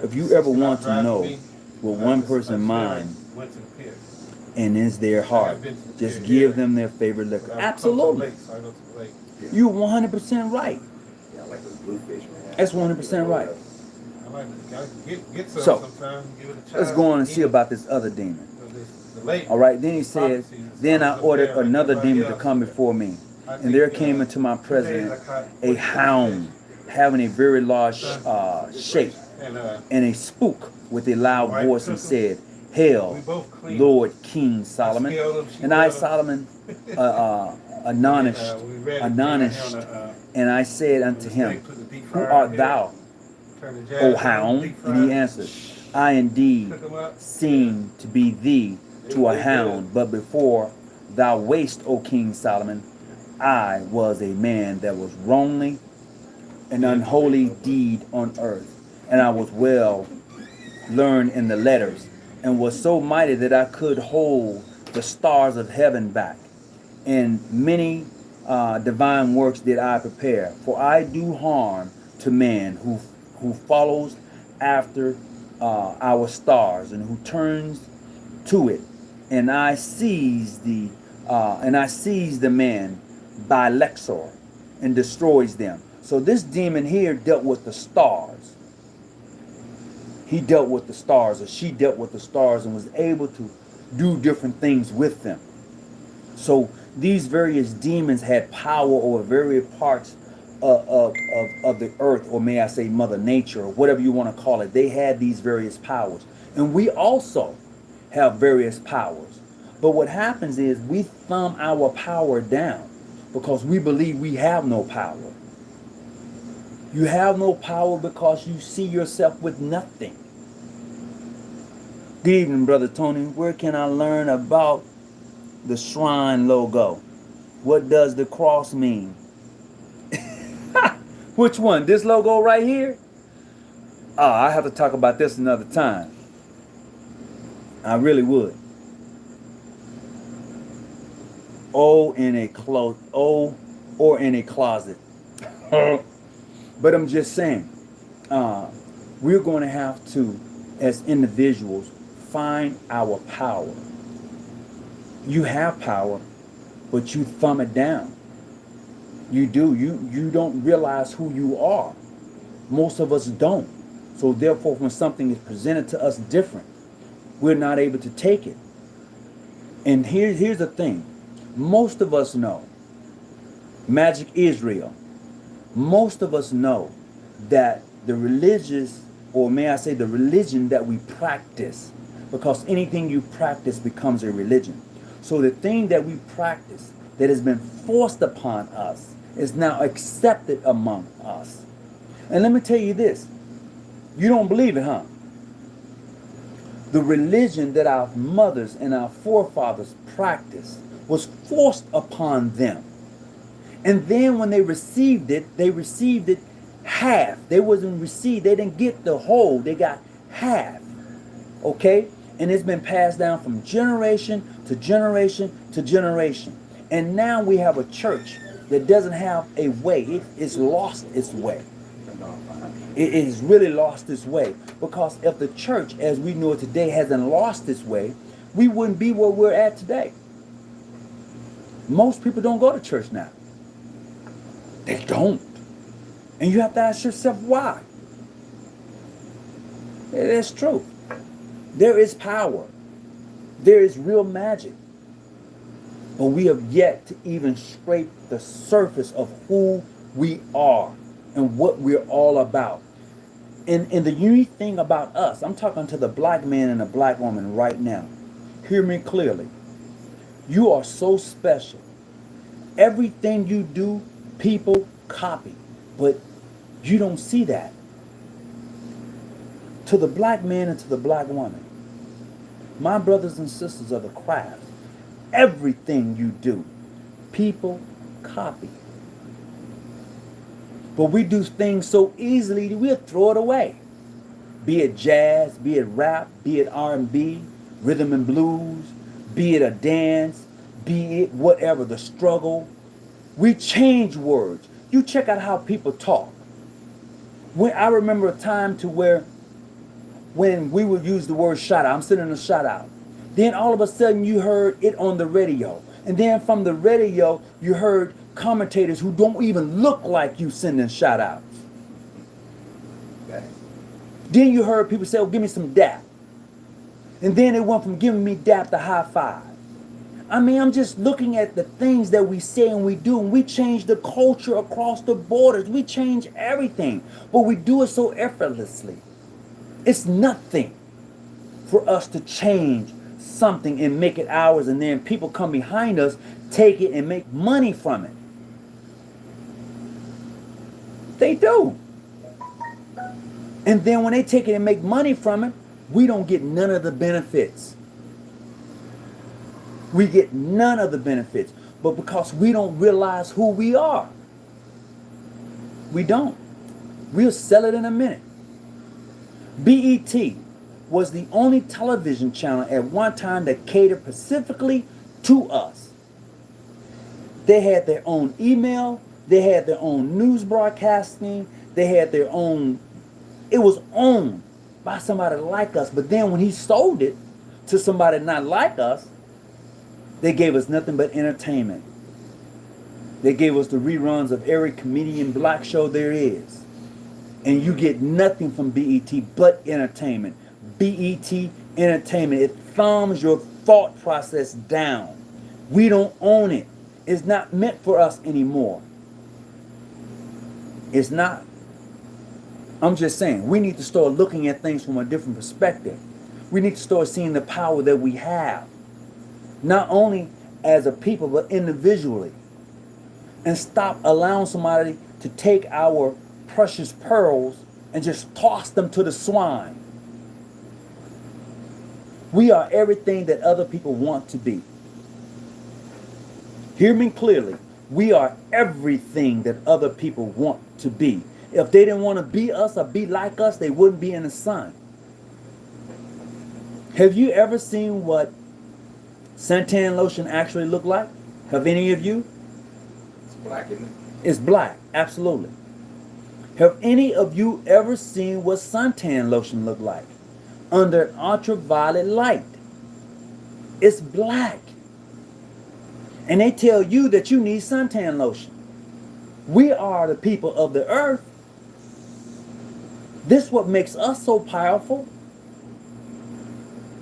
If you ever want to know what one person's mind and is their heart. Just give them their favorite liquor. Absolutely. You're 100% right. Yeah, I like those bluefish, man. That's 100% right. I like to get some So, sometime, give it a try. Let's go on and see about this other demon. The lake. All right, then he says, then I ordered another demon to come before me. And there came into my presence a hound having a very large shape and a spook with a loud voice and said, Hail, Lord King Solomon. And I, Solomon, astonished, and I said unto him, Who art thou, O hound? And he answered, I indeed seem to be thee to a hound, but before thou wast, O King Solomon, I was a man that was wrongly an unholy deed on earth, and I was well learned in the letters, and was so mighty that I could hold the stars of heaven back, and many divine works did I prepare. For I do harm to man who follows after our stars, and who turns to it, and I seize the man by Lexor and destroys them. So this demon here dealt with the stars. He dealt with the stars, or she dealt with the stars, and was able to do different things with them. So these various demons had power over various parts of the earth, or may I say Mother Nature, or whatever you want to call it. They had these various powers. And we also have various powers. But what happens is we thumb our power down because we believe we have no power. You have no power because you see yourself with nothing. Good evening, Brother Tony. Where can I learn about the shrine logo? What does the cross mean? Which one? This logo right here? I have to talk about this another time. I really would. Or in a closet. But I'm just saying, we're going to have to, as individuals, find our power. You have power, but you thumb it down. You do. You don't realize who you are. Most of us don't. So therefore, when something is presented to us different, we're not able to take it. And here's the thing. Most of us know Magic Israel. Most of us know that the religious, or may I say the religion that we practice, because anything you practice becomes a religion. So the thing that we practice that has been forced upon us is now accepted among us. And let me tell you this. You don't believe it, huh? The religion that our mothers and our forefathers practiced was forced upon them. And then when they received it half. They didn't get the whole, they got half. Okay? And it's been passed down from generation to generation to generation. And now we have a church that doesn't have a way. It's lost its way. It has really lost its way. Because if the church as we know it today hasn't lost its way, we wouldn't be where we're at today. Most people don't go to church now. They don't. And you have to ask yourself why. It is true. There is power. There is real magic. But we have yet to even scrape the surface of who we are and what we're all about. And the unique thing about us, I'm talking to the black man and the black woman right now. Hear me clearly. You are so special. Everything you do, people copy. But you don't see that. To the black man and to the black woman, my brothers and sisters of the craft, everything you do, people copy. But we do things so easily that we'll throw it away. Be it jazz, be it rap, be it R&B, rhythm and blues, be it a dance, be it whatever, the struggle. We change words. You check out how people talk. I remember a time to where when we would use the word shout out, I'm sitting in a shout out. Then all of a sudden you heard it on the radio. And then from the radio, you heard commentators who don't even look like you sending shout outs. Okay. Then you heard people say, oh, give me some dap. And then it went from giving me dap to high five. I mean, I'm just looking at the things that we say and we do, and we change the culture across the borders. We change everything, but we do it so effortlessly. It's nothing for us to change something and make it ours, and then people come behind us, take it and make money from it. They do. And then when they take it and make money from it, we don't get none of the benefits. We get none of the benefits. But because we don't realize who we are. We don't. We'll sell it in a minute. BET was the only television channel at one time that catered specifically to us. They had their own email. They had their own news broadcasting. They had their own. It was owned by somebody like us. But then when he sold it to somebody not like us, they gave us nothing but entertainment. They gave us the reruns of every comedian black show there is. And you get nothing from BET but entertainment. BET entertainment. It thumbs your thought process down. We don't own it. It's not meant for us anymore. It's not. I'm just saying, we need to start looking at things from a different perspective. We need to start seeing the power that we have. Not only as a people, but individually. And stop allowing somebody to take our precious pearls and just toss them to the swine. We are everything that other people want to be. Hear me clearly. We are everything that other people want to be. If they didn't want to be us or be like us, they wouldn't be in the sun. Have you ever seen what suntan lotion actually look like? Have any of you? It's black, isn't it? It's black, absolutely. Have any of you ever seen what suntan lotion look like? Under an ultraviolet light. It's black. And they tell you that you need suntan lotion. We are the people of the earth. This is what makes us so powerful.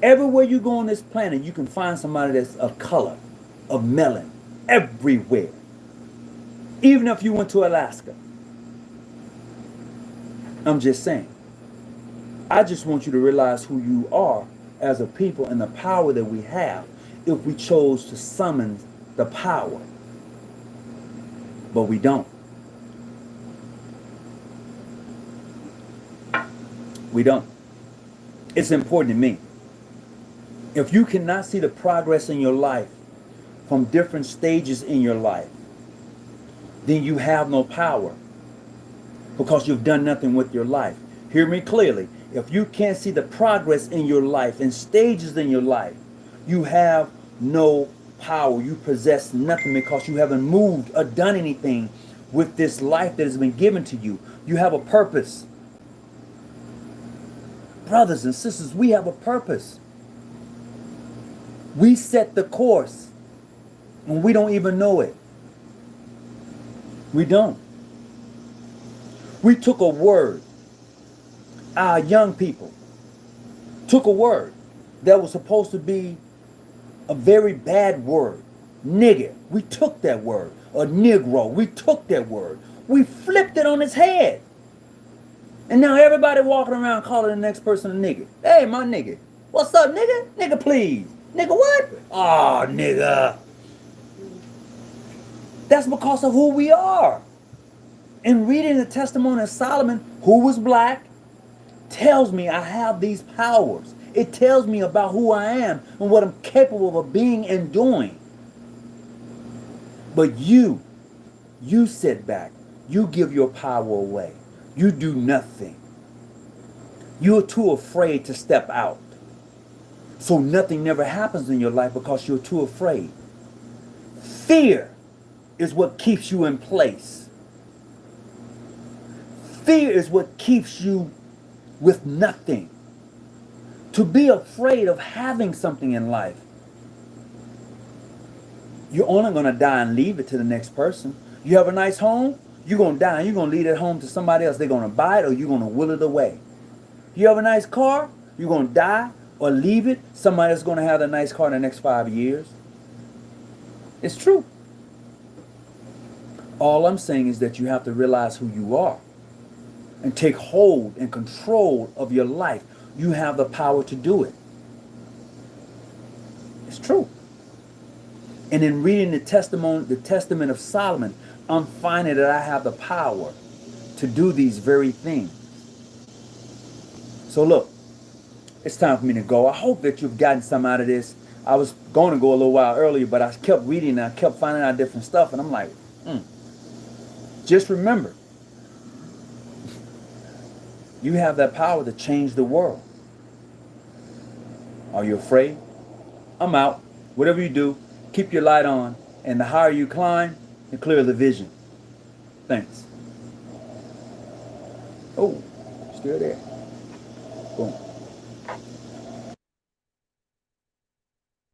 Everywhere you go on this planet, you can find somebody that's a color of melon. Everywhere. Even if you went to Alaska. I'm just saying. I just want you to realize who you are as a people and the power that we have if we chose to summon the power. But we don't. We don't. It's important to me. If you cannot see the progress in your life from different stages in your life, then you have no power because you've done nothing with your life. Hear me clearly. If you can't see the progress in your life and stages in your life, you have no power. You possess nothing because you haven't moved or done anything with this life that has been given to you. You have a purpose. Brothers and sisters, we have a purpose. We set the course and we don't even know it. We don't. We took a word. Our young people took a word that was supposed to be a very bad word. Nigger. We took that word. Or Negro. We took that word. We flipped it on its head. And now everybody walking around calling the next person a nigger. Hey, my nigga. What's up, nigga? Nigga, please. Nigga, what? Oh, nigga. That's because of who we are. And reading the testimony of Solomon, who was black, tells me I have these powers. It tells me about who I am and what I'm capable of being and doing. But you sit back. You give your power away. You do nothing. You're too afraid to step out. So nothing never happens in your life because you're too afraid. Fear is what keeps you in place. Fear is what keeps you with nothing. To be afraid of having something in life. You're only going to die and leave it to the next person. You have a nice home, you're going to die and you're going to leave that home to somebody else. They're going to buy it or you're going to will it away. You have a nice car, you're going to die or leave it. Somebody else is going to have that nice car in the next 5 years. It's true. All I'm saying is that you have to realize who you are and take hold and control of your life. You have the power to do it. It's true. And in reading the Testament of Solomon, I'm finding that I have the power to do these very things. So look, it's time for me to go. I hope that you've gotten some out of this. I was going to go a little while earlier, but I kept reading and I kept finding out different stuff. And I'm like, just remember, you have that power to change the world. Are you afraid? I'm out. Whatever you do, keep your light on. And the higher you climb, the clearer the vision. Thanks. Oh, still there. Boom.